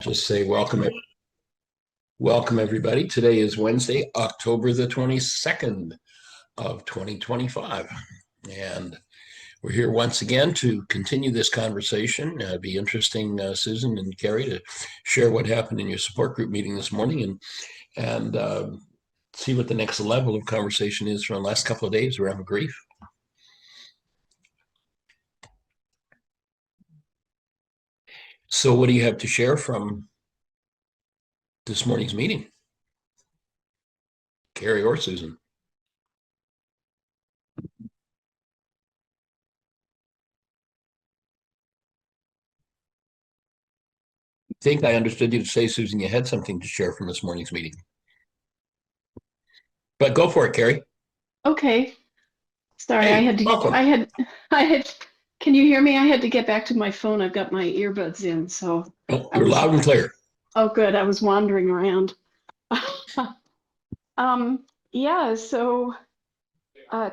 Just say welcome everybody. Today is Wednesday, October the 22nd of 2025. And we're here once again to continue this conversation. It'd be interesting, Susan and Carrie, to share what happened in your support group meeting this morning and see what the next level of conversation is from the last couple of days around grief. So what do you have to share from this morning's meeting? Carrie or Susan? I think I understood you to say, Susan, you had something to share from this morning's meeting. But go for it, Carrie. Okay. Sorry, Hey, I had to welcome. can you hear me? I had to get back to my phone. I've got my earbuds in, so Oh, I you're was loud and clear. good. I was wandering around. Yeah, so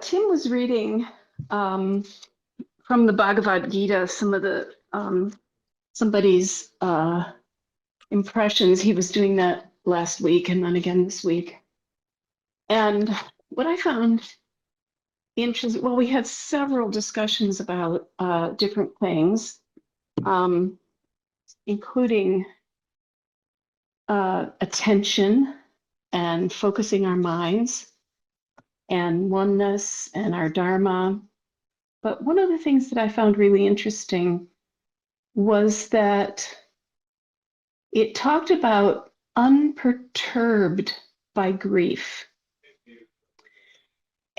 Tim was reading from the Bhagavad Gita some of the somebody's impressions. He was doing that last week and then again this week. And what I found interesting, well, we had several discussions about different things, including attention and focusing our minds and oneness and our dharma. But one of the things that I found really interesting was that it talked about unperturbed by grief.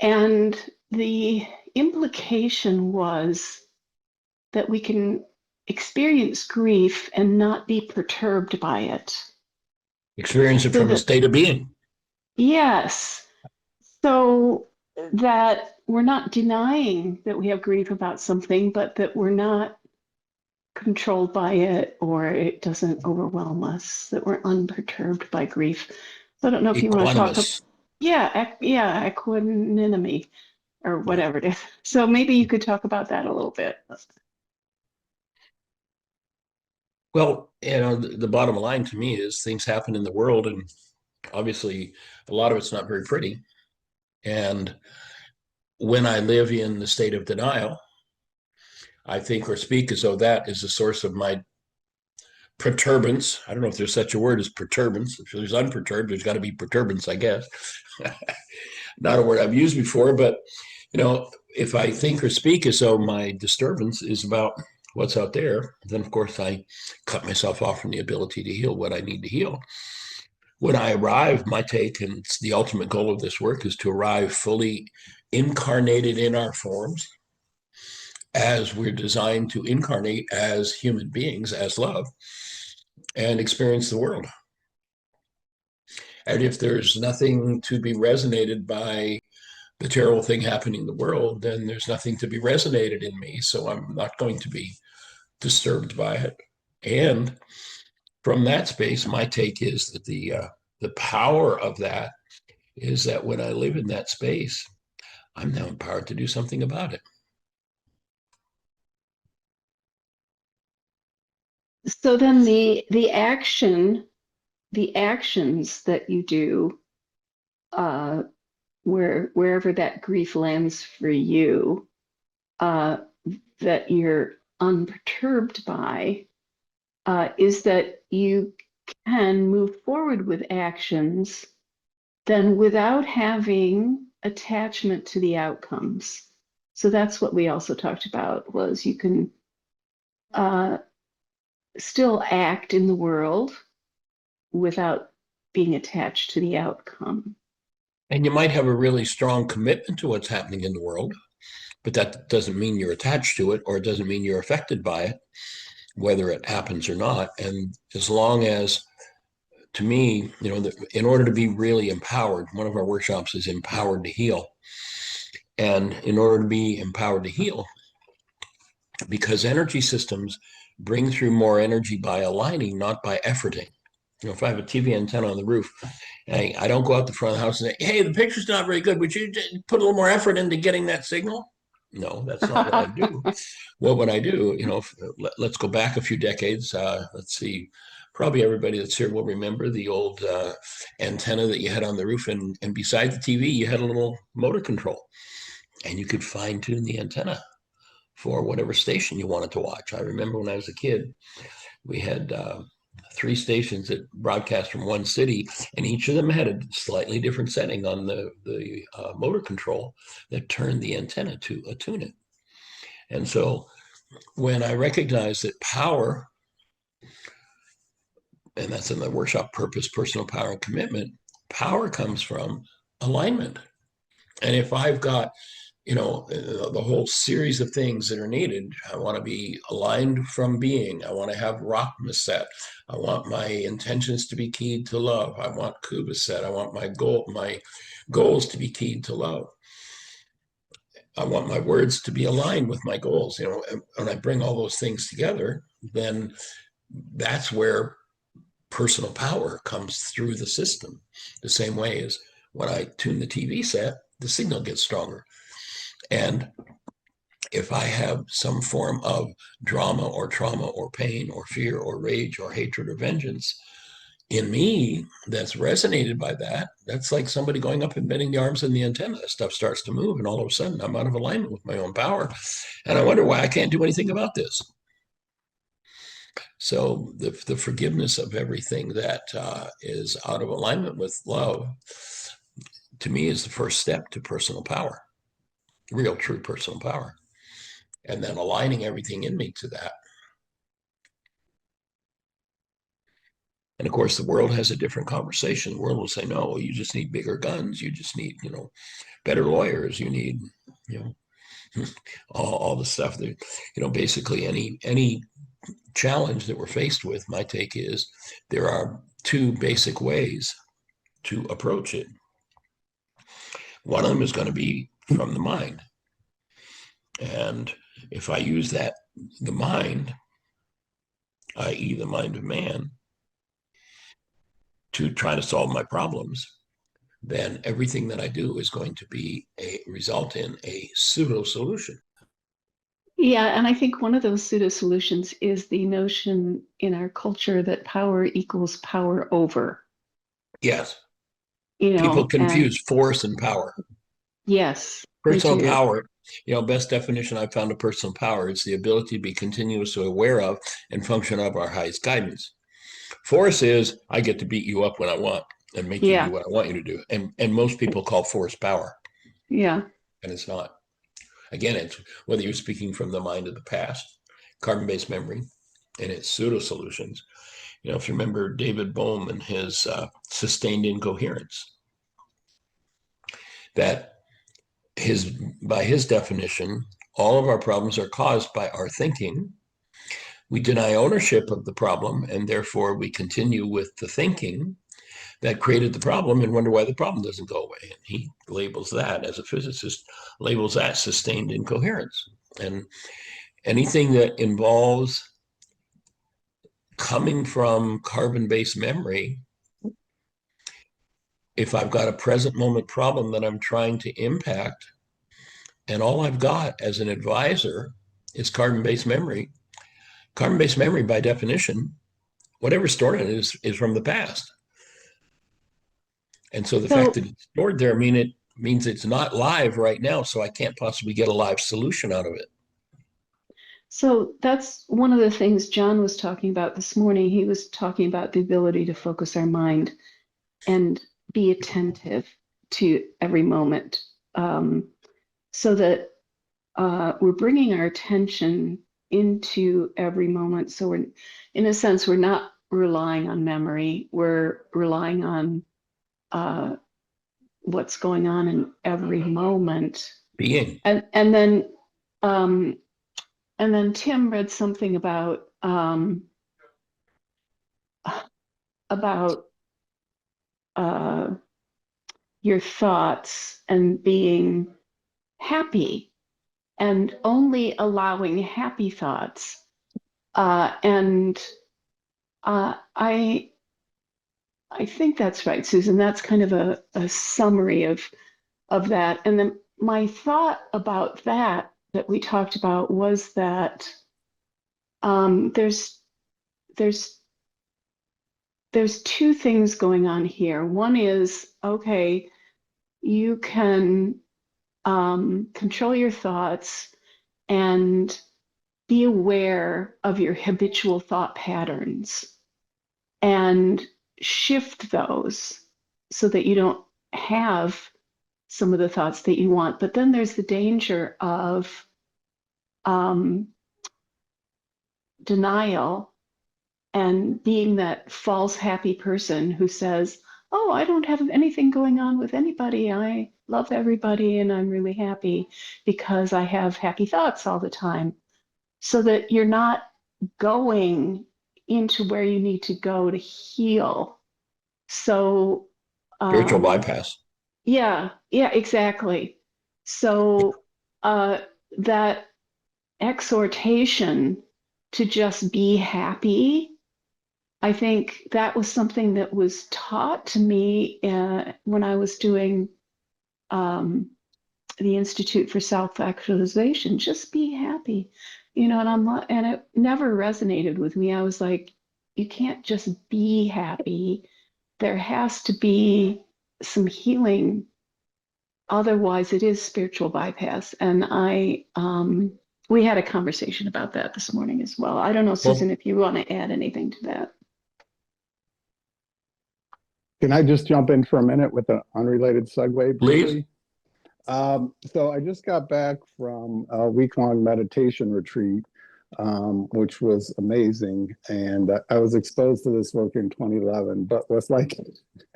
And the implication was that we can experience grief and not be perturbed by it. Experience it from a state of being. Yes. So that we're not denying that we have grief about something, but that we're not controlled by it or it doesn't overwhelm us, that we're unperturbed by grief. So I don't know if you want to talk about, equanimity or whatever it is. So maybe you could talk about that a little bit. Well, the bottom line to me is things happen in the world, and obviously a lot of it's not very pretty. And when I live in the state of denial, I think or speak as though that is the source of my perturbance. I don't know if there's such a word as perturbance. If there's unperturbed, there's got to be perturbance, I guess. Not a word I've used before, but if I think or speak as though my disturbance is about what's out there, then of course I cut myself off from the ability to heal what I need to heal. When I arrive, my take, and it's the ultimate goal of this work, is to arrive fully incarnated in our forms as we're designed to incarnate as human beings, as love, and experience the world. And if there's nothing to be resonated by the terrible thing happening in the world, then there's nothing to be resonated in me. So I'm not going to be disturbed by it. And from that space, my take is that the power of that is that when I live in that space, I'm now empowered to do something about it. So then the actions that you do, wherever that grief lands for you, that you're unperturbed by, is that you can move forward with actions then without having attachment to the outcomes. So that's what we also talked about, was you can still act in the world without being attached to the outcome. And you might have a really strong commitment to what's happening in the world, but that doesn't mean you're attached to it, or it doesn't mean you're affected by it, whether it happens or not. And as long as, to me, in order to be really empowered, one of our workshops is empowered to heal. And in order to be empowered to heal, because energy systems bring through more energy by aligning, not by efforting. If I have a TV antenna on the roof, I don't go out the front of the house and say, hey, the picture's not very good. Would you put a little more effort into getting that signal? No, that's not what I do. What would I do? Let's go back a few decades. Let's see, probably everybody that's here will remember the old antenna that you had on the roof, and beside the TV, you had a little motor control, and you could fine tune the antenna for whatever station you wanted to watch. I remember when I was a kid, we had 3 stations that broadcast from one city, and each of them had a slightly different setting on the motor control that turned the antenna to attune it. And so when I recognized that power, and that's in the workshop, purpose, personal power, and commitment, power comes from alignment. And if I've got, the whole series of things that are needed, I want to be aligned from being. I want to have Rachma set. I want my intentions to be keyed to love. I want Kuba set. I want my goals to be keyed to love. I want my words to be aligned with my goals. And when I bring all those things together, then that's where personal power comes through the system. The same way as when I tune the TV set, the signal gets stronger. And if I have some form of drama or trauma or pain or fear or rage or hatred or vengeance in me that's resonated by that, that's like somebody going up and bending the arms in the antenna. That stuff starts to move, and all of a sudden I'm out of alignment with my own power. And I wonder why I can't do anything about this. So the forgiveness of everything that is out of alignment with love, to me, is the first step to personal power, real, true personal power. And then aligning everything in me to that. And of course, the world has a different conversation. The world will say, no, you just need bigger guns. You just need, better lawyers. You need, all the stuff that, basically any challenge that we're faced with, my take is there are 2 basic ways to approach it. One of them is going to be from the mind. And if I use the mind, i.e. the mind of man, to try to solve my problems, then everything that I do is going to be result in a pseudo solution. Yeah, and I think one of those pseudo solutions is the notion in our culture that power equals power over. Yes. People confuse force and power. Yes. Personal power, best definition I've found of personal power is the ability to be continuously aware of and function of our highest guidance. Force is I get to beat you up when I want and make you do what I want you to do. And most people call force power. Yeah. And it's not. Again, it's whether you're speaking from the mind of the past, carbon-based memory, and its pseudo solutions. If you remember David Bohm and his sustained incoherence, that by his definition, all of our problems are caused by our thinking. We deny ownership of the problem, and therefore we continue with the thinking that created the problem and wonder why the problem doesn't go away. And he labels that, as a physicist, labels that sustained incoherence. And anything that involves coming from carbon-based memory, if I've got a present moment problem that I'm trying to impact, and all I've got as an advisor is carbon-based memory, by definition, whatever's stored in it is from the past. And so the fact that it's stored there means it's not live right now, so I can't possibly get a live solution out of it. So that's one of the things John was talking about this morning. He was talking about the ability to focus our mind and be attentive to every moment, so that we're bringing our attention into every moment. So we're, in a sense, we're not relying on memory. We're relying on what's going on in every moment. Being. And then Tim read something about your thoughts and being happy and only allowing happy thoughts. I think that's right, Susan. That's kind of a summary of that. And then my thought about that we talked about was that there's there's two things going on here. One is, okay, you can control your thoughts and be aware of your habitual thought patterns and shift those so that you don't have some of the thoughts that you want. But then there's the danger of um, denial and being that false happy person who says, oh, I don't have anything going on with anybody. I love everybody and I'm really happy because I have happy thoughts all the time. So that you're not going into where you need to go to heal. So, Spiritual um, bypass. yeah, exactly. So, that exhortation to just be happy, I think that was something that was taught to me when I was doing um, the Institute for Self-Actualization. Just be happy, and it never resonated with me. I was like, you can't just be happy. There has to be some healing. Otherwise, it is spiritual bypass. And we had a conversation about that this morning as well. I don't know, Susan, Well, if you want to add anything to that. Can I just jump in for a minute with an unrelated segue please. briefly? So I just got back from a week-long meditation retreat, which was amazing. And I was exposed to this work in 2011, but with like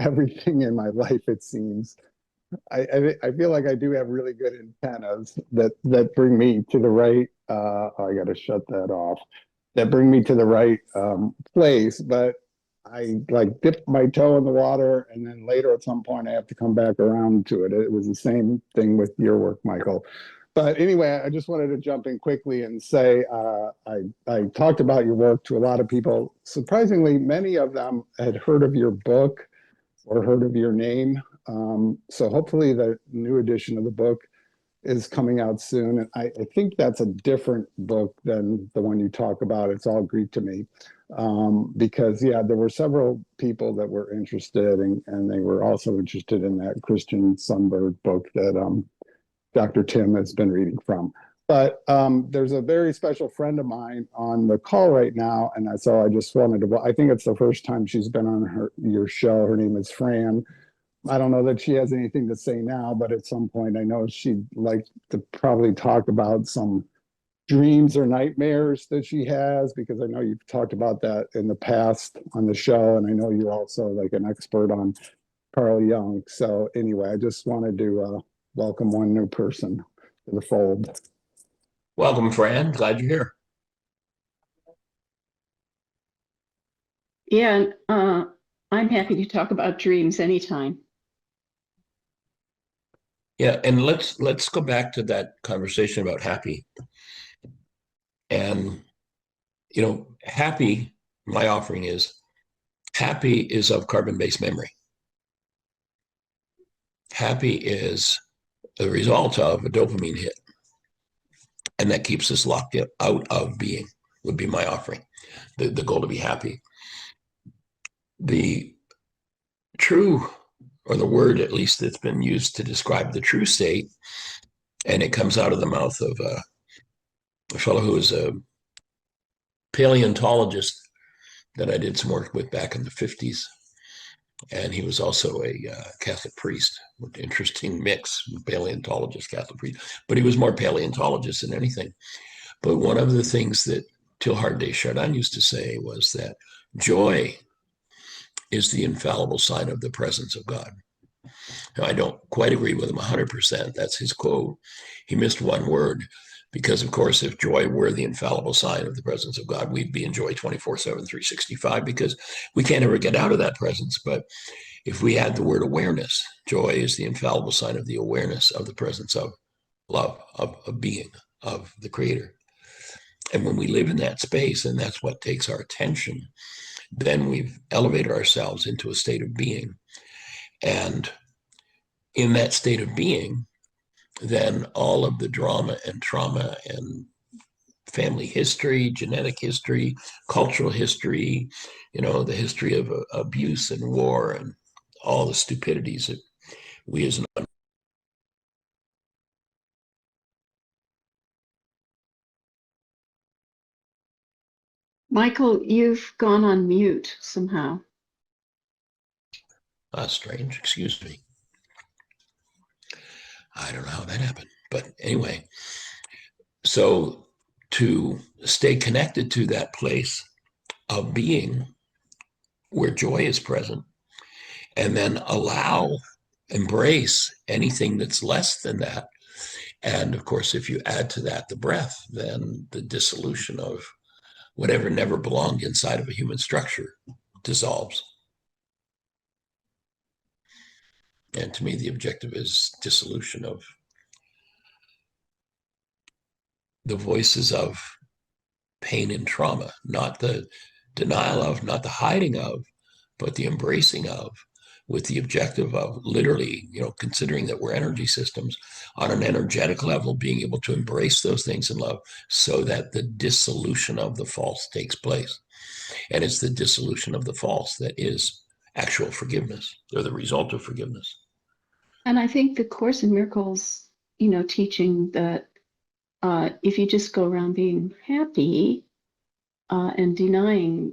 everything in my life, it seems, I feel like I do have really good antennas that bring me to the right. I got to shut that off. That bring me to the right place, but I like dip my toe in the water, and then later at some point I have to come back around to it. It was the same thing with your work, Michael. But anyway, I just wanted to jump in quickly and say I talked about your work to a lot of people. Surprisingly, many of them had heard of your book or heard of your name. So hopefully the new edition of the book is coming out soon. And I think that's a different book than the one you talk about. It's all Greek to me. Because yeah, there were several people that were interested and they were also interested in that Christian Sundberg book that Dr. Tim has been reading from. But there's a very special friend of mine on the call right now. And so I just wanted to, I think it's the first time she's been on your show. Her name is Fran. I don't know that she has anything to say now, but at some point I know she'd like to probably talk about some dreams or nightmares that she has, because I know you've talked about that in the past on the show. And I know you're also like an expert on Carl Jung. So anyway, I just wanted to welcome one new person to the fold. Welcome, Fran. Glad you're here. Yeah, I'm happy to talk about dreams anytime. Yeah, and let's go back to that conversation about happy. And happy, my offering is happy is of carbon-based memory. Happy is the result of a dopamine hit. And that keeps us locked out of being, would be my offering, the goal to be happy. The true, or the word at least that's been used to describe the true state, and it comes out of the mouth of a fellow who was a paleontologist that I did some work with back in the 50s. And he was also a Catholic priest, with an interesting mix, paleontologist, Catholic priest. But he was more paleontologist than anything. But one of the things that Teilhard de Chardin used to say was that joy is the infallible sign of the presence of God. Now, I don't quite agree with him 100%. That's his quote. He missed one word, because, of course, if joy were the infallible sign of the presence of God, we'd be in joy 24/7, 365, because we can't ever get out of that presence. But if we add the word awareness, joy is the infallible sign of the awareness of the presence of love, of being, of the Creator. And when we live in that space, and that's what takes our attention, then we've elevated ourselves into a state of being. And in that state of being, then all of the drama and trauma and family history, genetic history, cultural history, the history of abuse and war and all the stupidities that we as an Michael, you've gone on mute somehow. strange, excuse me. I don't know how that happened, but anyway, so to stay connected to that place of being where joy is present, and then embrace anything that's less than that. And of course, if you add to that the breath, then the dissolution of whatever never belonged inside of a human structure dissolves. And to me, the objective is dissolution of the voices of pain and trauma, not the denial of, not the hiding of, but the embracing of, with the objective of literally, considering that we're energy systems on an energetic level, being able to embrace those things in love so that the dissolution of the false takes place. And it's the dissolution of the false that is actual forgiveness, or the result of forgiveness. And I think the Course in Miracles, teaching that if you just go around being happy and denying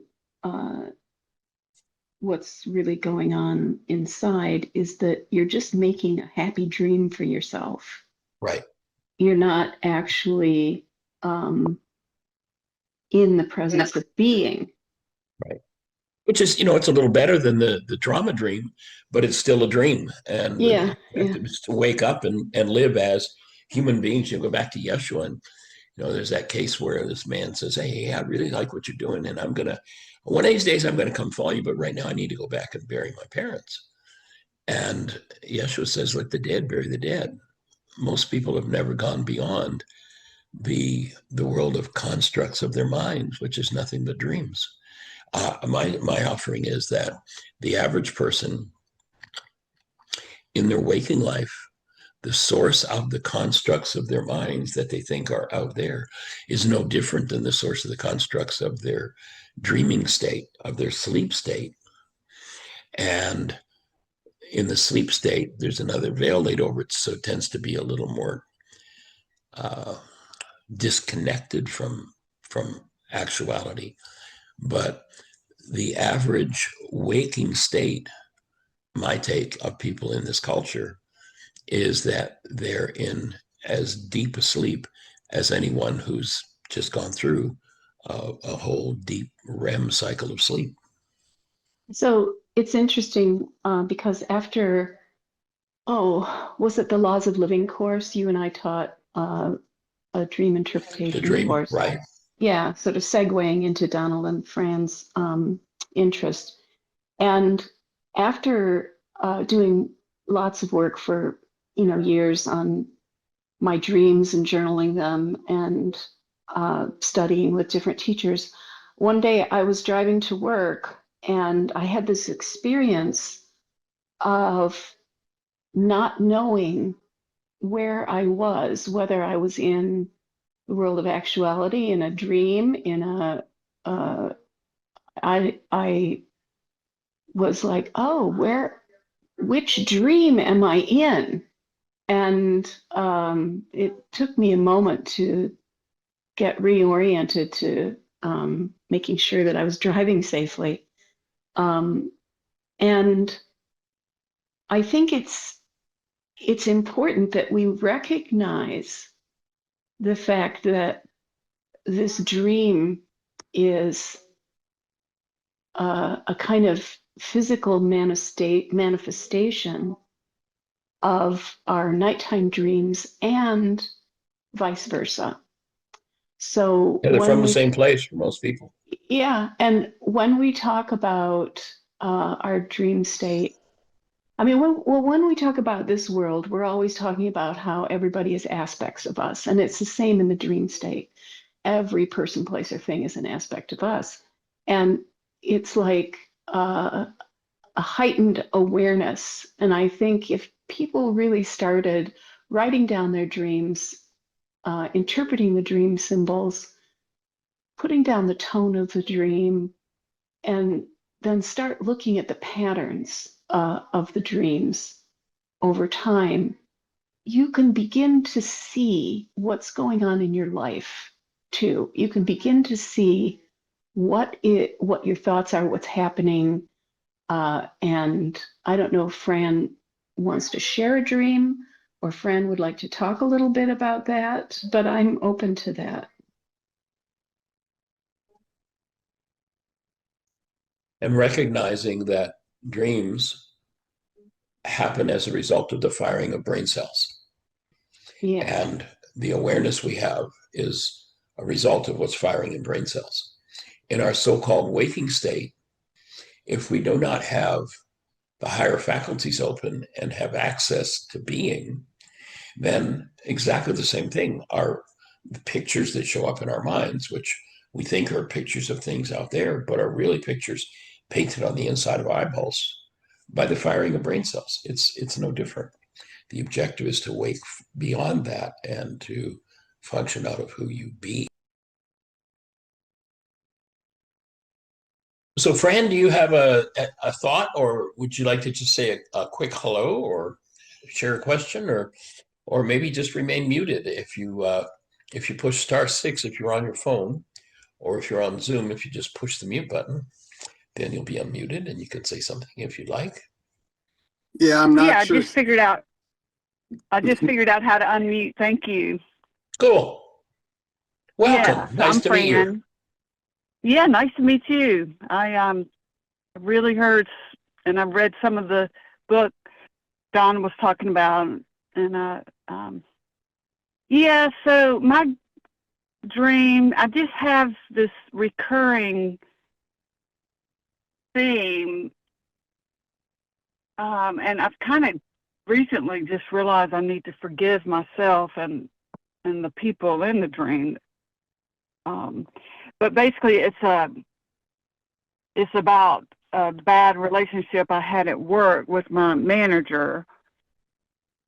what's really going on inside, is that you're just making a happy dream for yourself. Right. You're not actually in the presence of being. Right. Which is, it's a little better than the trauma dream, but it's still a dream. And Yeah, the objective is to wake up and live as human beings. You go back to Yeshua, and there's that case where this man says, "Hey, I really like what you're doing, and one of these days I'm gonna come follow you, but right now I need to go back and bury my parents." And Yeshua says, "Let the dead bury the dead." Most people have never gone beyond the world of constructs of their minds, which is nothing but dreams. My offering is that the average person in their waking life, the source of the constructs of their minds that they think are out there is no different than the source of the constructs of their dreaming state, of their sleep state. And in the sleep state, there's another veil laid over it, so it tends to be a little more disconnected from actuality. But the average waking state, my take of people in this culture, is that they're in as deep a sleep as anyone who's just gone through a whole deep REM cycle of sleep. So it's interesting because after, was it the Laws of Living course? You and I taught a dream interpretation course. Right? Yeah, sort of segueing into Donald and Fran's interest. And after doing lots of work for years on my dreams and journaling them and studying with different teachers, one day I was driving to work and I had this experience of not knowing where I was, whether I was in the world of actuality, in a dream, I was like, oh, which dream am I in? And it took me a moment to get reoriented to making sure that I was driving safely. And I think it's important that we recognize the fact that this dream is a kind of physical manifestation of our nighttime dreams and vice versa. So they're from the same place for most people. Yeah, and when we talk about our dream state, I mean, when we talk about this world, we're always talking about how everybody is aspects of us, and it's the same in the dream state. Every person, place, or thing is an aspect of us, and it's like a heightened awareness. And I think if people really started writing down their dreams, interpreting the dream symbols, putting down the tone of the dream and then start looking at the patterns of the dreams over time, you can begin to see what's going on in your life too. You can begin to see what your thoughts are, what's happening. And I don't know if Fran wants to share a dream or Fran would like to talk a little bit about that, but I'm open to that. And recognizing that dreams happen as a result of the firing of brain cells. Yeah. And the awareness we have is a result of what's firing in brain cells. In our so-called waking state, if we do not have the higher faculties open and have access to being, then exactly the same thing are the pictures that show up in our minds, which we think are pictures of things out there, but are really pictures painted on the inside of eyeballs by the firing of brain cells. It's no different. The objective is to wake beyond that and to function out of who you be. So, Fran, do you have a thought, or would you like to just say a quick hello, or share a question, or maybe just remain muted if you push *6 if you're on your phone, or if you're on Zoom, if you just push the mute button, then you'll be unmuted and you can say something if you'd like. Yeah, I'm not sure. I just figured out how to unmute. Thank you. Cool. Welcome. Yeah, Nice I'm to meet you. Fran. Yeah, nice to meet you. I really heard, and I've read some of the book Don was talking about, and yeah. So my dream, I just have this recurring theme, and I've kind of recently just realized I need to forgive myself and the people in the dream. But basically, it's about a bad relationship I had at work with my manager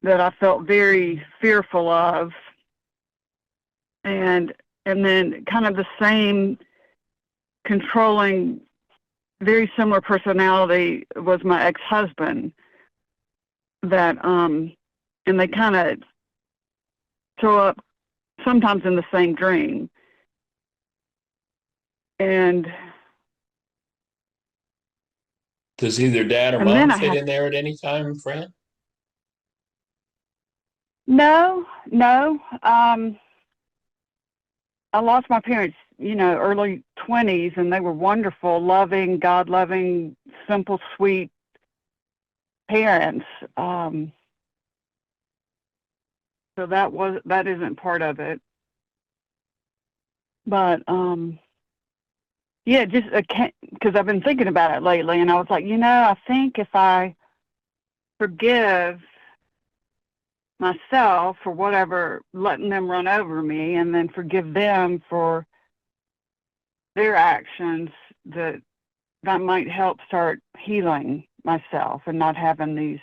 that I felt very fearful of, and then kind of the same controlling, very similar personality was my ex-husband. That and they kind of show up sometimes in the same dream. And does either dad or mom fit in there at any time, Fran? No. I lost my parents, early 20s, and they were wonderful, loving, God-loving, simple, sweet parents. So that isn't part of it. But yeah, just because I've been thinking about it lately, and I was like, I think if I forgive myself for whatever, letting them run over me, and then forgive them for their actions, that might help start healing myself and not having these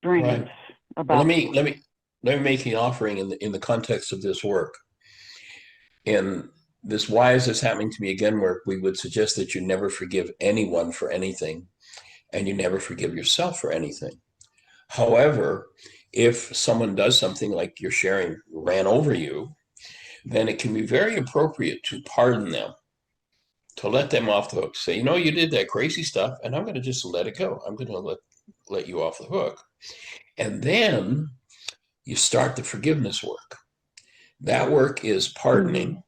dreams. Right. About. Well, let me make an offering in the context of this work. In this "Why is this happening to me again" work, we would suggest that you never forgive anyone for anything, and you never forgive yourself for anything. However, if someone does something like you're sharing, ran over you, then it can be very appropriate to pardon them, to let them off the hook. Say, you did that crazy stuff, and I'm going to just let it go. I'm going to let you off the hook. And then you start the forgiveness work. That work is pardoning. Mm-hmm.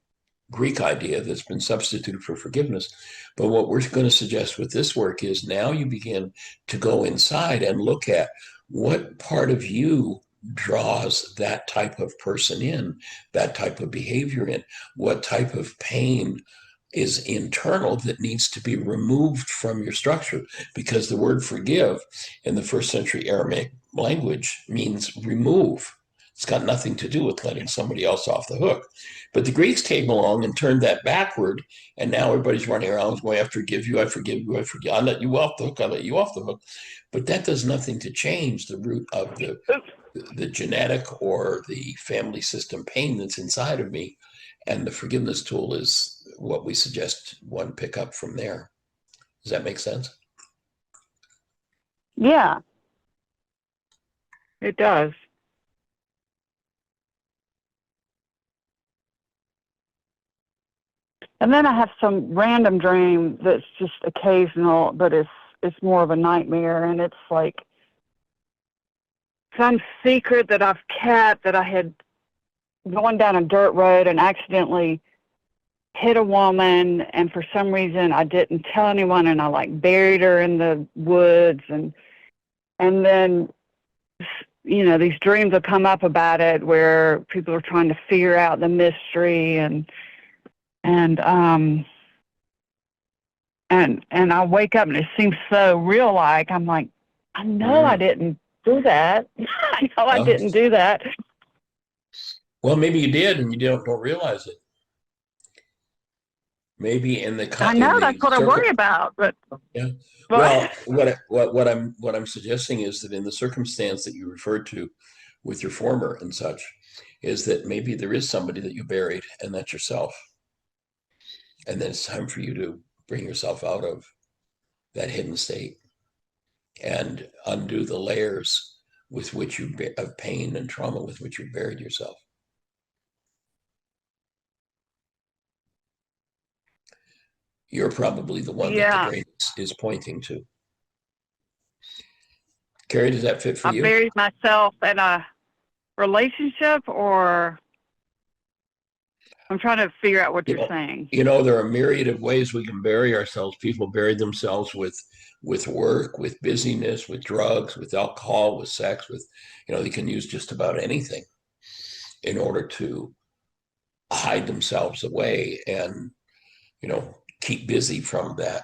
Greek idea that's been substituted for forgiveness. But what we're going to suggest with this work is now you begin to go inside and look at what part of you draws that type of person in, that type of behavior in, what type of pain is internal that needs to be removed from your structure, because the word forgive in the first century Aramaic language means remove. It's got nothing to do with letting somebody else off the hook. But the Greeks came along and turned that backward, and now everybody's running around going, I forgive you, I forgive you, I forgive. I let you off the hook, I let you off the hook. But that does nothing to change the root of the genetic or the family system pain that's inside of me. And the forgiveness tool is what we suggest one pick up from there. Does that make sense? Yeah, it does. And then I have some random dream that's just occasional, but it's more of a nightmare, and it's like some secret that I've kept, that I had going down a dirt road and accidentally hit a woman, and for some reason I didn't tell anyone, and I like buried her in the woods, and then these dreams will come up about it where people are trying to figure out the mystery, and I wake up and it seems so real, like I'm like, I know I didn't do that. I know I didn't do that. Well, maybe you did and you don't realize it. Maybe in the I know that's what I worry about, but yeah. Well, what I'm suggesting is that in the circumstance that you referred to with your former and such, is that maybe there is somebody that you buried, and that's yourself. And then it's time for you to bring yourself out of that hidden state and undo the layers with which of pain and trauma with which you buried yourself. You're probably the one that the brain is pointing to. Carrie, does that fit for you? I buried myself in a relationship, or I'm trying to figure out what you're saying. There are a myriad of ways we can bury ourselves. People bury themselves with work, with busyness, with drugs, with alcohol, with sex, with, they can use just about anything in order to hide themselves away and, keep busy from that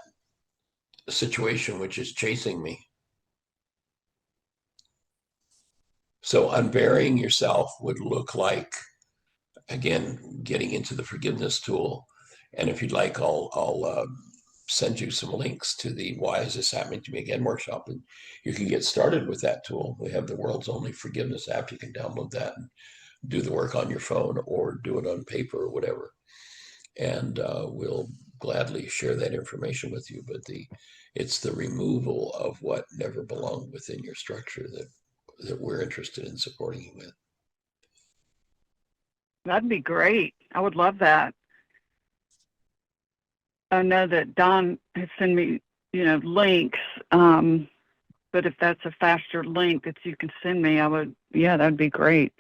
situation which is chasing me. So unburying yourself would look like, again, getting into the forgiveness tool. And if you'd like, I'll send you some links to the Why Is This Happening to Me Again workshop, and you can get started with that tool. We have the world's only forgiveness app. You can download that and do the work on your phone or do it on paper or whatever. And we'll gladly share that information with you. But it's the removal of what never belonged within your structure that we're interested in supporting you with. That'd be great. I would love that. I know that Don has sent me, links. But if that's a faster link that you can send me, that'd be great.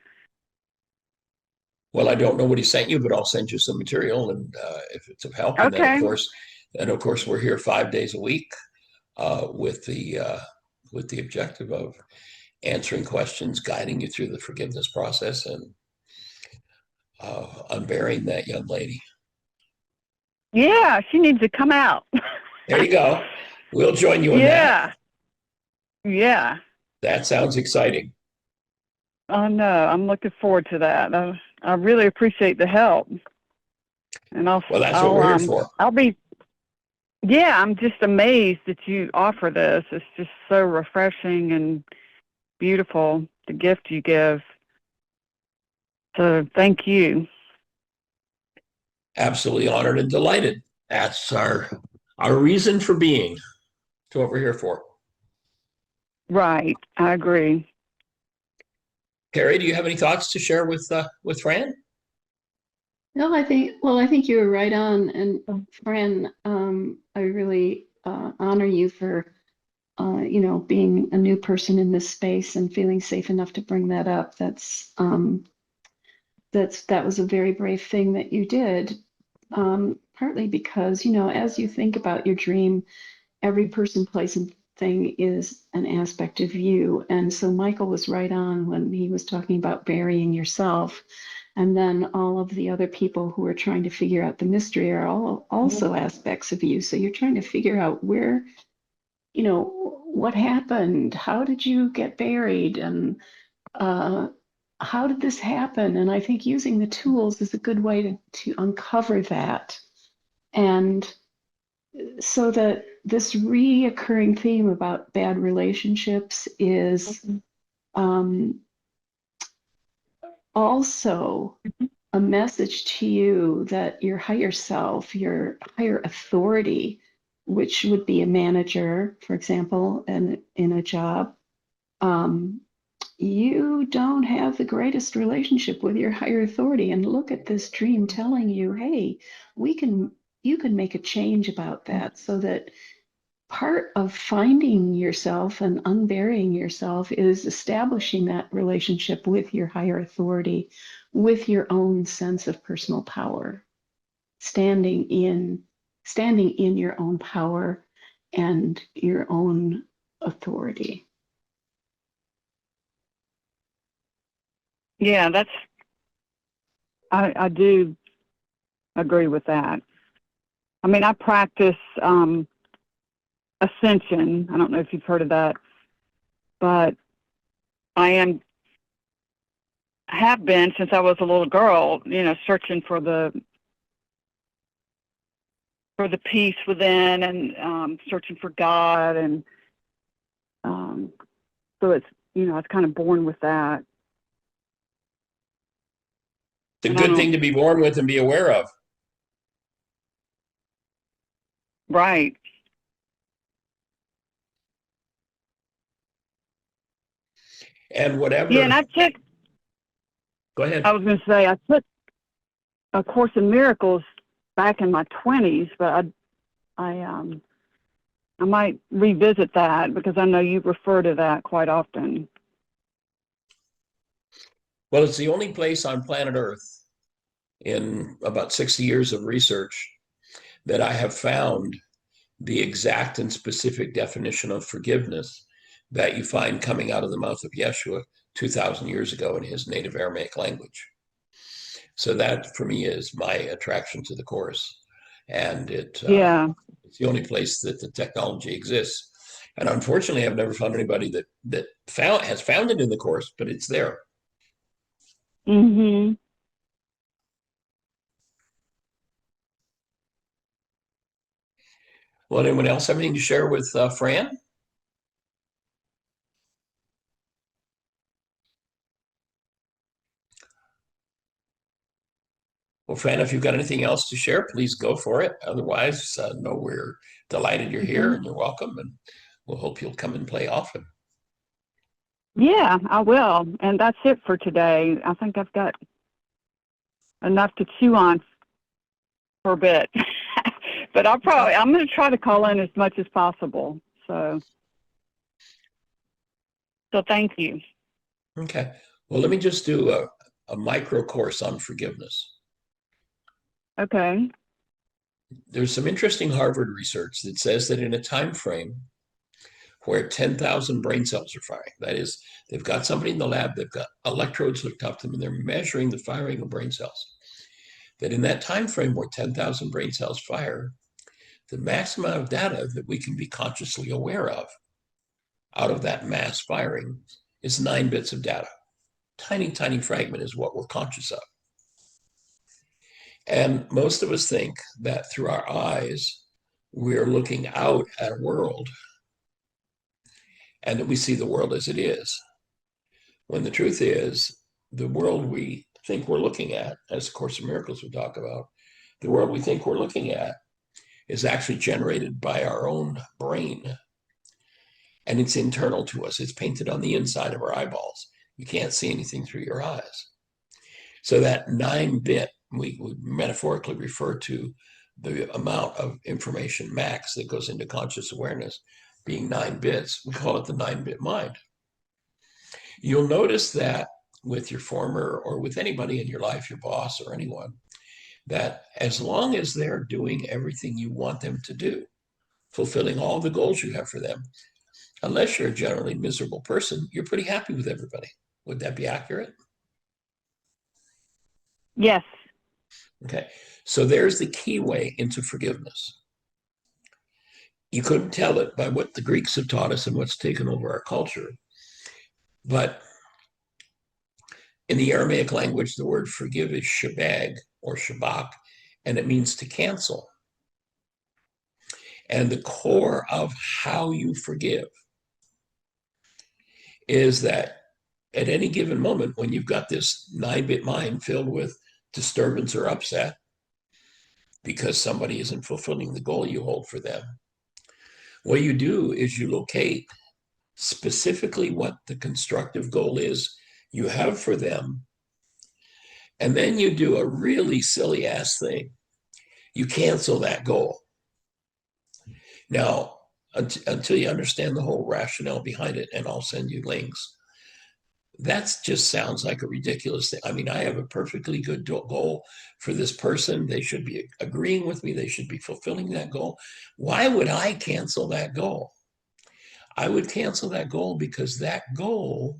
Well, I don't know what he sent you, but I'll send you some material, and if it's of help. Okay. And of course, we're here 5 days a week with the objective of answering questions, guiding you through the forgiveness process, and unburying that young lady. Yeah, she needs to come out. There you go. We'll join you in that. Yeah. That sounds exciting. Oh, no, I'm looking forward to that. I really appreciate the help. And well, that's what we're here for. I'm just amazed that you offer this. It's just so refreshing and beautiful, the gift you give. So thank you. Absolutely honored and delighted. That's our reason for being. That's what we're here for. Right, I agree. Carrie, do you have any thoughts to share with Fran? No, I think you were right on. And Fran, I really honor you for, being a new person in this space and feeling safe enough to bring that up. That was a very brave thing that you did. Partly because, as you think about your dream, every person, place, and thing is an aspect of you. And so Michael was right on when he was talking about burying yourself. And then all of the other people who are trying to figure out the mystery are all also aspects of you. So you're trying to figure out where, what happened? How did you get buried? And how did this happen? And I think using the tools is a good way to uncover that. And so that this reoccurring theme about bad relationships is also a message to you that your higher self, your higher authority, which would be a manager, for example, and in a job, you don't have the greatest relationship with your higher authority. And look at this dream telling you, hey, you can make a change about that, so that part of finding yourself and unburying yourself is establishing that relationship with your higher authority, with your own sense of personal power, standing in your own power and your own authority. Yeah, I do agree with that. I mean, I practice ascension. I don't know if you've heard of that, but I have been since I was a little girl, searching for the peace within, and searching for God, and so it's it's kind of born with that. It's a good thing to be born with and be aware of. Right. And whatever. Yeah, and I took. Go ahead. I was going to say I took A Course in Miracles back in my 20s, but I might revisit that because I know you refer to that quite often. Well, it's the only place on planet Earth in about 60 years of research that I have found the exact and specific definition of forgiveness that you find coming out of the mouth of Yeshua 2,000 years ago in his native Aramaic language. So that, for me, is my attraction to the Course. And it's the only place that the technology exists. And unfortunately, I've never found anybody that has found it in the Course, but it's there. Mm-hmm. Well, anyone else have anything to share with Fran? Well, Fran, if you've got anything else to share, please go for it. Otherwise, no, we're delighted you're here and you're welcome, and we'll hope you'll come and play often. Yeah, I will. And that's it for today. I think I've got enough to chew on for a bit. But I'm going to try to call in as much as possible. So thank you. Okay. Well, let me just do a micro course on forgiveness. Okay. There's some interesting Harvard research that says that in a time frame where 10,000 brain cells are firing, that is, they've got somebody in the lab, they've got electrodes hooked up to them, and they're measuring the firing of brain cells, that in that time frame where 10,000 brain cells fire, the maximum amount of data that we can be consciously aware of out of that mass firing is 9 bits of data. Tiny, tiny fragment is what we're conscious of. And most of us think that through our eyes, we're looking out at a world and that we see the world as it is. When the truth is, the world we think we're looking at, as Course in Miracles we talk about, the world we think we're looking at is actually generated by our own brain. And it's internal to us. It's painted on the inside of our eyeballs. You can't see anything through your eyes. So that 9-bit, we would metaphorically refer to the amount of information max that goes into conscious awareness being 9 bits. We call it the 9-bit mind. You'll notice that with your former or with anybody in your life, your boss or anyone, that as long as they're doing everything you want them to do, fulfilling all the goals you have for them, unless you're a generally miserable person, you're pretty happy with everybody. Would that be accurate? Yes. Okay. So there's the key way into forgiveness. You couldn't tell it by what the Greeks have taught us and what's taken over our culture. But in the Aramaic language, the word forgive is shabag or shabak, and it means to cancel. And the core of how you forgive is that at any given moment, when you've got this 9-bit mind filled with disturbance or upset because somebody isn't fulfilling the goal you hold for them, what you do is you locate specifically what the constructive goal is you have for them. And then you do a really silly ass thing. You cancel that goal. Now, until you understand the whole rationale behind it, and I'll send you links, that just sounds like a ridiculous thing. I mean, I have a perfectly good goal for this person. They should be agreeing with me. They should be fulfilling that goal. Why would I cancel that goal? I would cancel that goal because that goal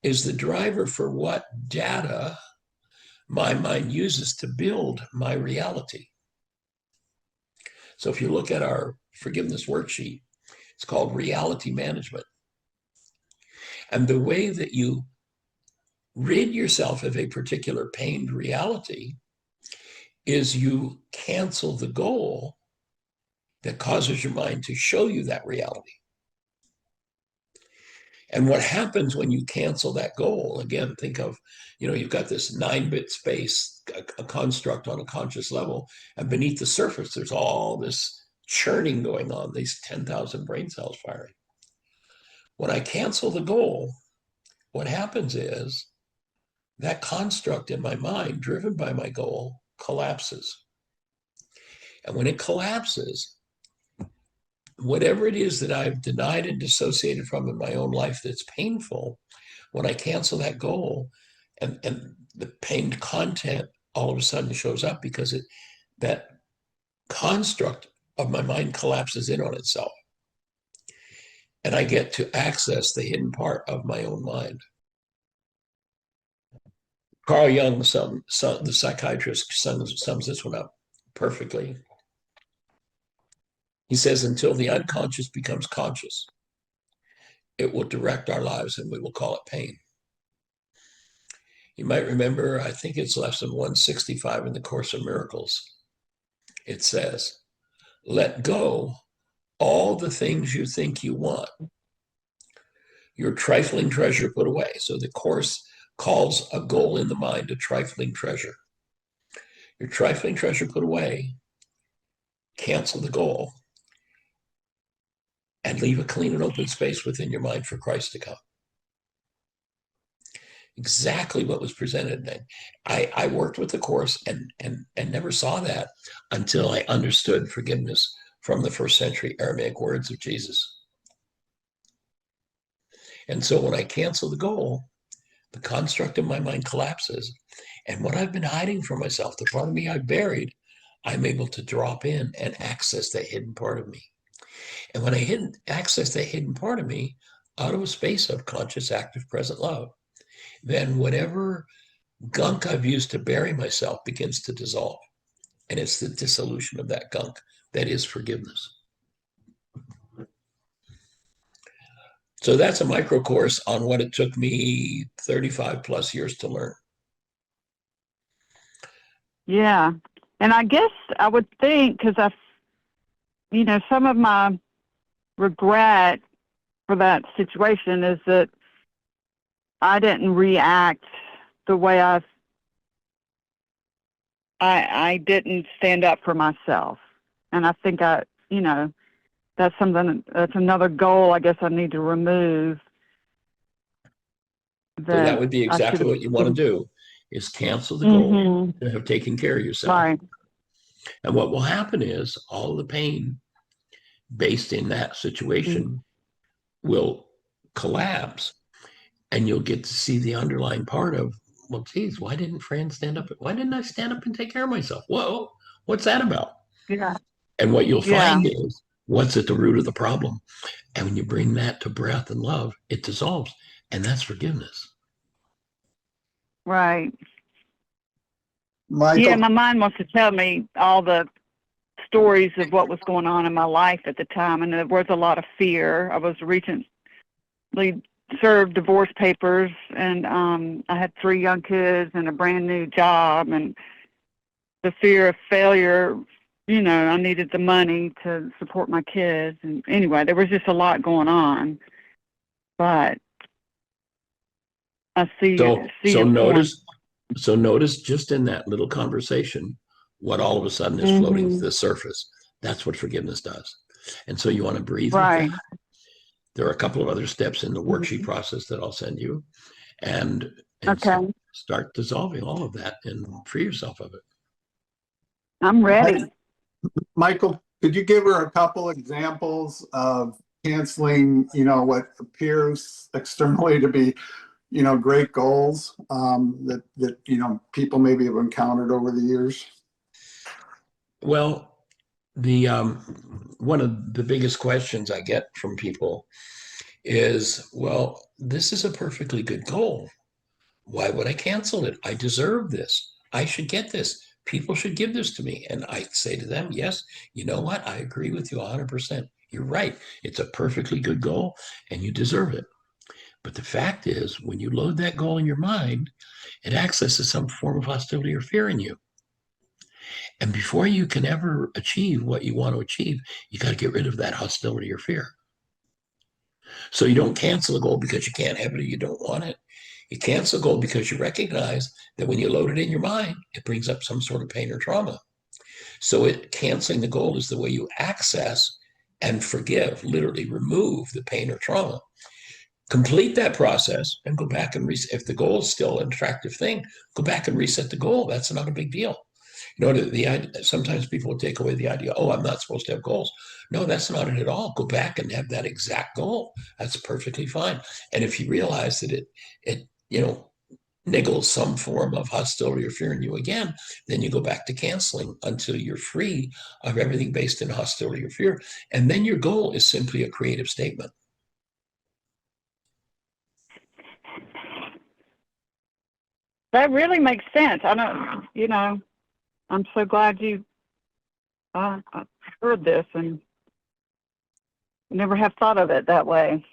is the driver for what data my mind uses to build my reality. So if you look at our forgiveness worksheet, it's called reality management. And the way that you rid yourself of a particular pained reality is you cancel the goal that causes your mind to show you that reality. And what happens when you cancel that goal, again, think of, you've got this 9-bit space, a construct on a conscious level, and beneath the surface, there's all this churning going on, these 10,000 brain cells firing. When I cancel the goal, what happens is that construct in my mind, driven by my goal, collapses. And when it collapses, whatever it is that I've denied and dissociated from in my own life that's painful, when I cancel that goal, and the pained content all of a sudden shows up because that construct of my mind collapses in on itself. And I get to access the hidden part of my own mind. Carl Jung, the psychiatrist, sums this one up perfectly. He says, until the unconscious becomes conscious, it will direct our lives and we will call it pain. You might remember, I think it's lesson 165 in the Course of Miracles. It says, let go all the things you think you want. Your trifling treasure put away. So the Course calls a goal in the mind a trifling treasure. Your trifling treasure put away, cancel the goal, and leave a clean and open space within your mind for Christ to come. Exactly what was presented. And I worked with the Course and never saw that until I understood forgiveness from the first century Aramaic words of Jesus. And so when I cancel the goal, the construct of my mind collapses. And what I've been hiding from myself, the part of me I've buried, I'm able to drop in and access that hidden part of me. And when I access that hidden part of me out of a space of conscious, active, present love, then whatever gunk I've used to bury myself begins to dissolve. And it's the dissolution of that gunk that is forgiveness. So that's a micro course on what it took me 35 plus years to learn. Yeah. And I guess I would think, because some of my regret for that situation is that I didn't react the way I didn't stand up for myself. And I think that's another goal I guess I need to remove. So that would be exactly what you want to do, is cancel the goal to have taken care of yourself. Right. And what will happen is all the pain based in that situation will collapse, and you'll get to see the underlying part of, well, geez, why didn't Fran stand up? Why didn't I stand up and take care of myself? Whoa, what's that about? Yeah. And what you'll find is what's at the root of the problem. And when you bring that to breath and love, it dissolves. And that's forgiveness. Right. Michael, Yeah, my mind wants to tell me all the stories of what was going on in my life at the time, and there was a lot of fear. I was recently served divorce papers, and I had 3 young kids and a brand new job, and the fear of failure. I needed the money to support my kids, and anyway, there was just a lot going on. But I see. So notice So notice just in that little conversation, what all of a sudden is floating to the surface. That's what forgiveness does. And so you want to breathe with Right. that. There are a couple of other steps in the worksheet process that I'll send you, and Okay. start dissolving all of that and free yourself of it. I'm ready. Michael, could you give her a couple examples of canceling, what appears externally to be, great goals that people maybe have encountered over the years? Well, the one of the biggest questions I get from people is, well, this is a perfectly good goal. Why would I cancel it? I deserve this. I should get this. People should give this to me. And I say to them, yes, you know what? I agree with you 100%. You're right. It's a perfectly good goal and you deserve it. But the fact is, when you load that goal in your mind, it accesses some form of hostility or fear in you. And before you can ever achieve what you want to achieve, you got to get rid of that hostility or fear. So you don't cancel a goal because you can't have it or you don't want it. You cancel a goal because you recognize that when you load it in your mind, it brings up some sort of pain or trauma. So canceling the goal is the way you access and forgive, literally remove the pain or trauma. Complete that process and go back and reset. If the goal is still an attractive thing, go back and reset the goal. That's not a big deal. The idea, sometimes people will take away the idea, oh, I'm not supposed to have goals. No, that's not it at all. Go back and have that exact goal. That's perfectly fine. And if you realize that it niggles some form of hostility or fear in you again, then you go back to canceling until you're free of everything based in hostility or fear. And then your goal is simply a creative statement. That really makes sense. I don't, I'm so glad you heard this, and never have thought of it that way.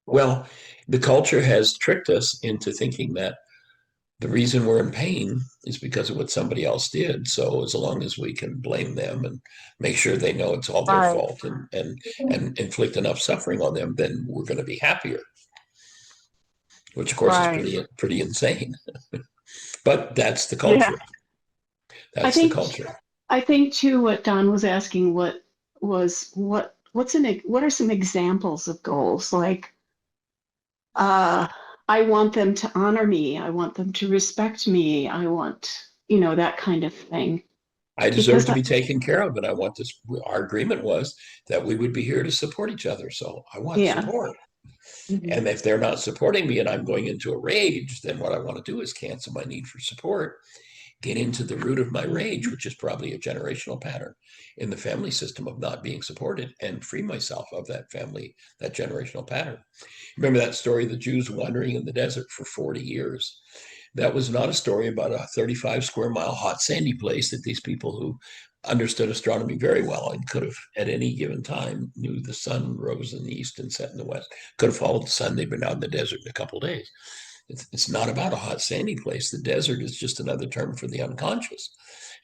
Well, the culture has tricked us into thinking that the reason we're in pain is because of what somebody else did. So as long as we can blame them and make sure they know it's all their fault and inflict enough suffering on them, then we're going to be happier. Which of course is pretty insane. But that's the culture. Yeah. That's the culture. I think too what Don was asking what are some examples of goals? Like I want them to honor me. I want them to respect me. I want, that kind of thing. I deserve to be taken care of, and I want this. Our agreement was that we would be here to support each other. So I want support. Mm-hmm. And if they're not supporting me and I'm going into a rage, then what I want to do is cancel my need for support, get into the root of my rage, which is probably a generational pattern in the family system of not being supported, and free myself of that generational pattern. Remember that story of the Jews wandering in the desert for 40 years? That was not a story about a 35 square mile hot sandy place that these people who understood astronomy very well and could have at any given time knew the sun rose in the east and set in the west, could have followed the sun. They've been out in the desert in a couple of days. It's not about a hot sandy place. The desert is just another term for the unconscious.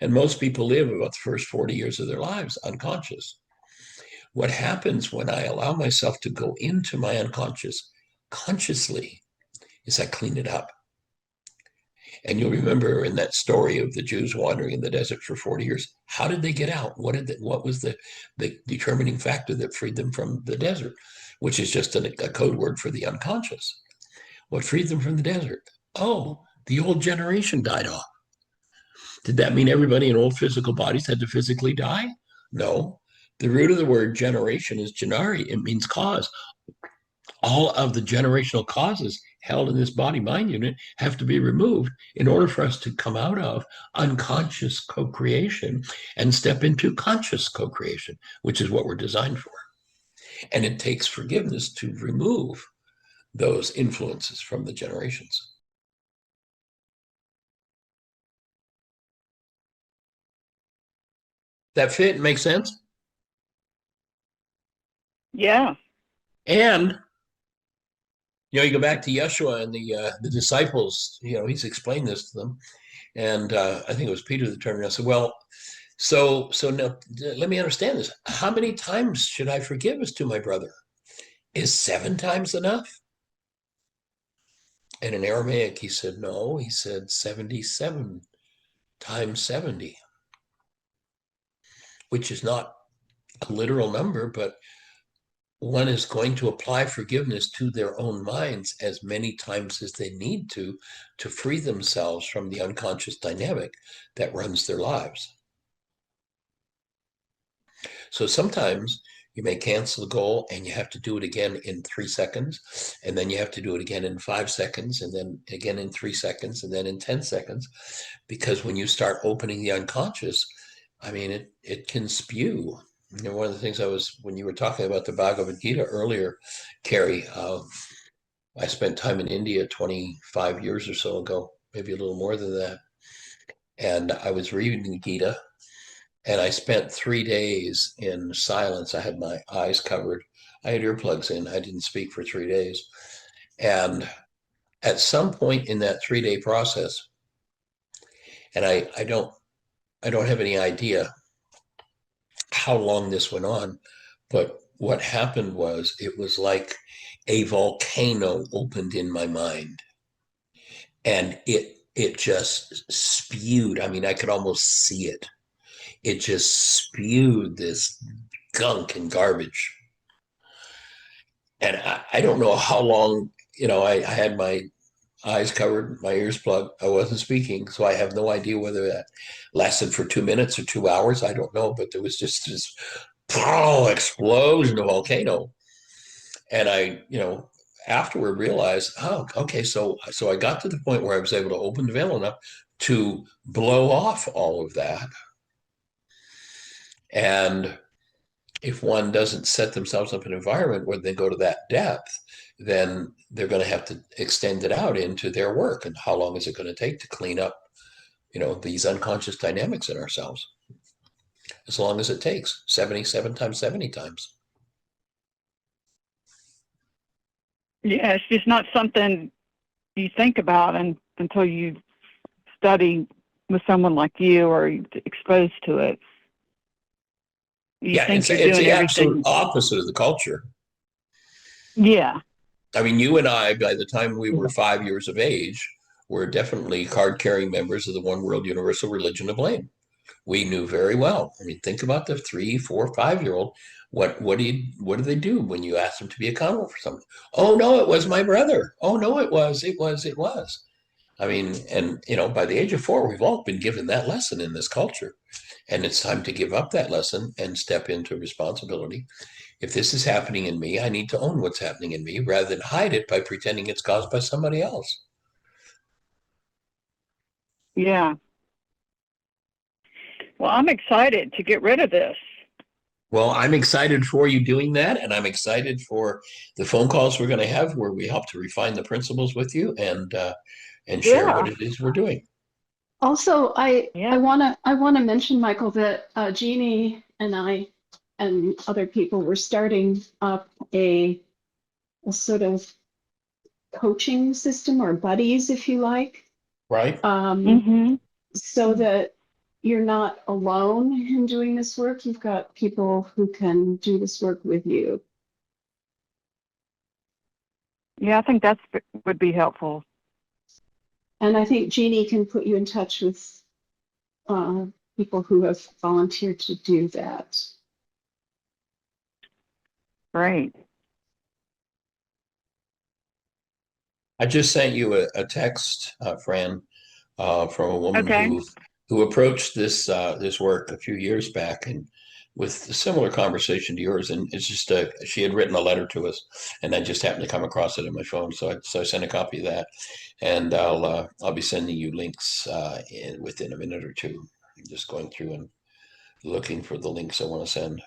And most people live about the first 40 years of their lives unconscious. What happens when I allow myself to go into my unconscious consciously is I clean it up. And you'll remember in that story of the Jews wandering in the desert for 40 years, how did they get out? What was the determining factor that freed them from the desert, which is just a code word for the unconscious? What freed them from the desert? Oh, the old generation died off. Did that mean everybody in old physical bodies had to physically die? No. The root of the word generation is genari. It means cause. All of the generational causes held in this body-mind unit have to be removed in order for us to come out of unconscious co-creation and step into conscious co-creation, which is what we're designed for. And it takes forgiveness to remove those influences from the generations. That fit and make sense? Yeah. And you go back to Yeshua and the disciples, he's explained this to them. And I think it was Peter that turned around and said, well, so now let me understand this. How many times should I forgive as to my brother? Is 7 times enough? And in Aramaic, he said, no, he said 77 times 70, which is not a literal number, but one is going to apply forgiveness to their own minds as many times as they need to free themselves from the unconscious dynamic that runs their lives. So sometimes you may cancel the goal and you have to do it again in 3 seconds, and then you have to do it again in 5 seconds, and then again in 3 seconds, and then in 10 seconds, because when you start opening the unconscious, I mean, it can spew. You know, one of the things when you were talking about the Bhagavad Gita earlier, Carrie, I spent time in India 25 years or so ago, maybe a little more than that. And I was reading the Gita, and I spent 3 days in silence. I had my eyes covered. I had earplugs in. I didn't speak for 3 days. And at some point in that 3-day process, and I don't have any idea how long this went on, but what happened was it was like a volcano opened in my mind, and it just spewed. I mean, I could almost see it. It just spewed this gunk and garbage. And I don't know how long, I had my eyes covered, my ears plugged. I wasn't speaking, so I have no idea whether that lasted for 2 minutes or 2 hours. I don't know, but there was just this explosion of volcano. And I, afterward realized, oh, okay, so I got to the point where I was able to open the veil enough to blow off all of that. And if one doesn't set themselves up in an environment where they go to that depth, then they're going to have to extend it out into their work. And how long is it going to take to clean up, these unconscious dynamics in ourselves? As long as it takes 77 times 70 times. Yeah, it's just not something you think about until you study with someone like you or you're exposed to it. You think it's you're doing the everything. absolute opposite of the culture. Yeah. I mean, you and I, by the time we were 5 years of age, were definitely card-carrying members of the one world universal religion of blame. We knew very well. I mean, think about the 3, 4, 5-year-old. What do they do when you ask them to be accountable for something? Oh no, it was my brother. Oh no, it was. I mean, and by the age of 4, we've all been given that lesson in this culture. And it's time to give up that lesson and step into responsibility. If this is happening in me, I need to own what's happening in me rather than hide it by pretending it's caused by somebody else. Yeah. Well, I'm excited to get rid of this. Well, I'm excited for you doing that, and I'm excited for the phone calls we're going to have where we help to refine the principles with you and share what it is we're doing. Also, I Yeah. want to mention, Michael, that Jeannie and I and other people were starting up a sort of coaching system, or buddies, if you like, Right? Mm-hmm. so that you're not alone in doing this work. You've got people who can do this work with you. Yeah, I think that would be helpful. And I think Jeannie can put you in touch with people who have volunteered to do that. Great. I just sent you a text, Fran, from a woman Okay. who approached this work a few years back and with a similar conversation to yours. And it's just she had written a letter to us, and I just happened to come across it in my phone, so I sent a copy of that, and I'll be sending you links within a minute or two. I'm just going through and looking for the links I want to send.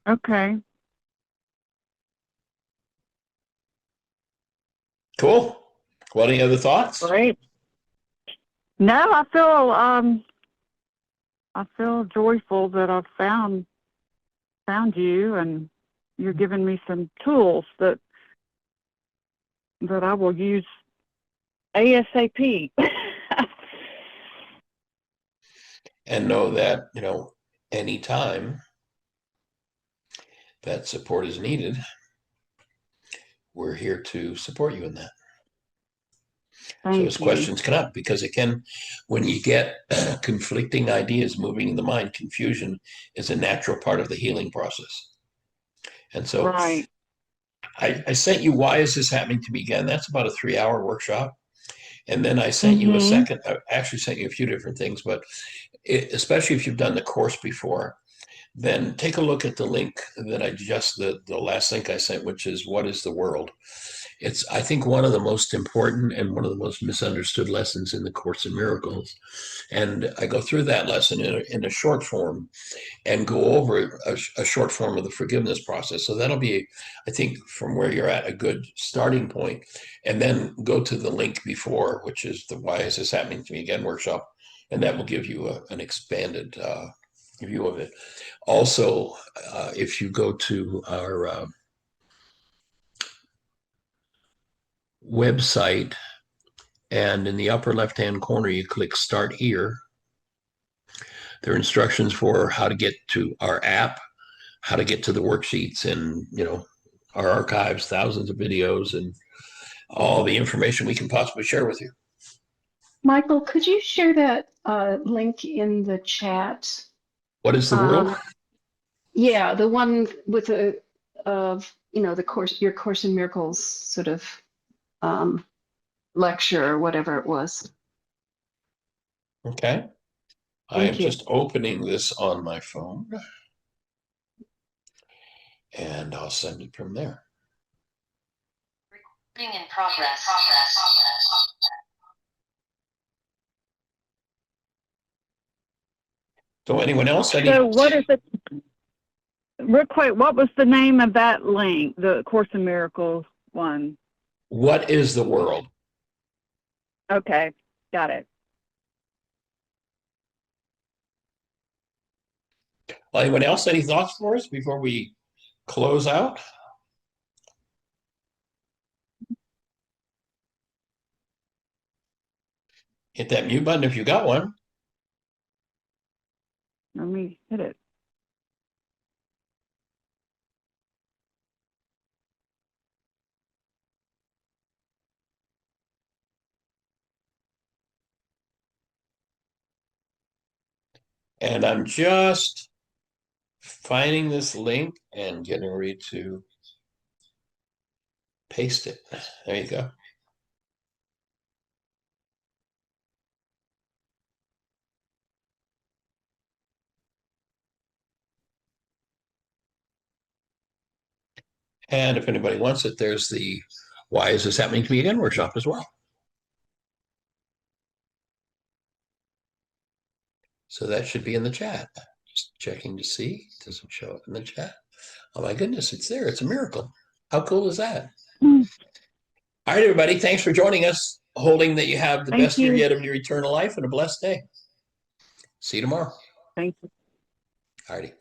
Okay. Cool. Well, any other thoughts? Great. No, I feel joyful that I've found you, and you're giving me some tools that I will use ASAP. And know that, anytime that support is needed, we're here to support you in that. So as Thank you. questions come up, because it can, when you get conflicting ideas moving in the mind, confusion is a natural part of the healing process. And so Right. I sent you Why Is This Happening to Me Again? That's about a 3-hour workshop. And then I sent you a second, I actually sent you a few different things, but especially if you've done the course before, then take a look at the link that the last link I sent, which is What is the World? It's, I think, one of the most important and one of the most misunderstood lessons in the Course in Miracles. And I go through that lesson in a short form and go over a short form of the forgiveness process. So that'll be, I think, from where you're at, a good starting point. And then go to the link before, which is the Why Is This Happening to Me Again workshop. And that will give you an expanded view of it. Also, if you go to our website, and in the upper left-hand corner, you click Start Here. There are instructions for how to get to our app, how to get to the worksheets, and our archives, thousands of videos, and all the information we can possibly share with you. Michael, could you share that link in the chat? What is the world? Yeah, the one with the the course, your Course in Miracles sort of lecture or whatever it was. Okay. I am just opening this on my phone, and I'll send it from there. Recording in progress. So anyone else? So what is it? Real quick, what was the name of that link, the Course in Miracles one? What is the world? Okay, got it. Well, anyone else? Any thoughts for us before we close out? Hit that mute button if you got one. Let me hit it. And I'm just finding this link and getting ready to paste it. There you go. And if anybody wants it, there's the Why Is This Happening to Me Again workshop as well. So that should be in the chat. Just checking to see. It doesn't show up in the chat. Oh my goodness, it's there. It's a miracle. How cool is that? All right, everybody. Thanks for joining us. Holding that you have the best year yet of your eternal life and a blessed day. See you tomorrow. Thank you. All righty.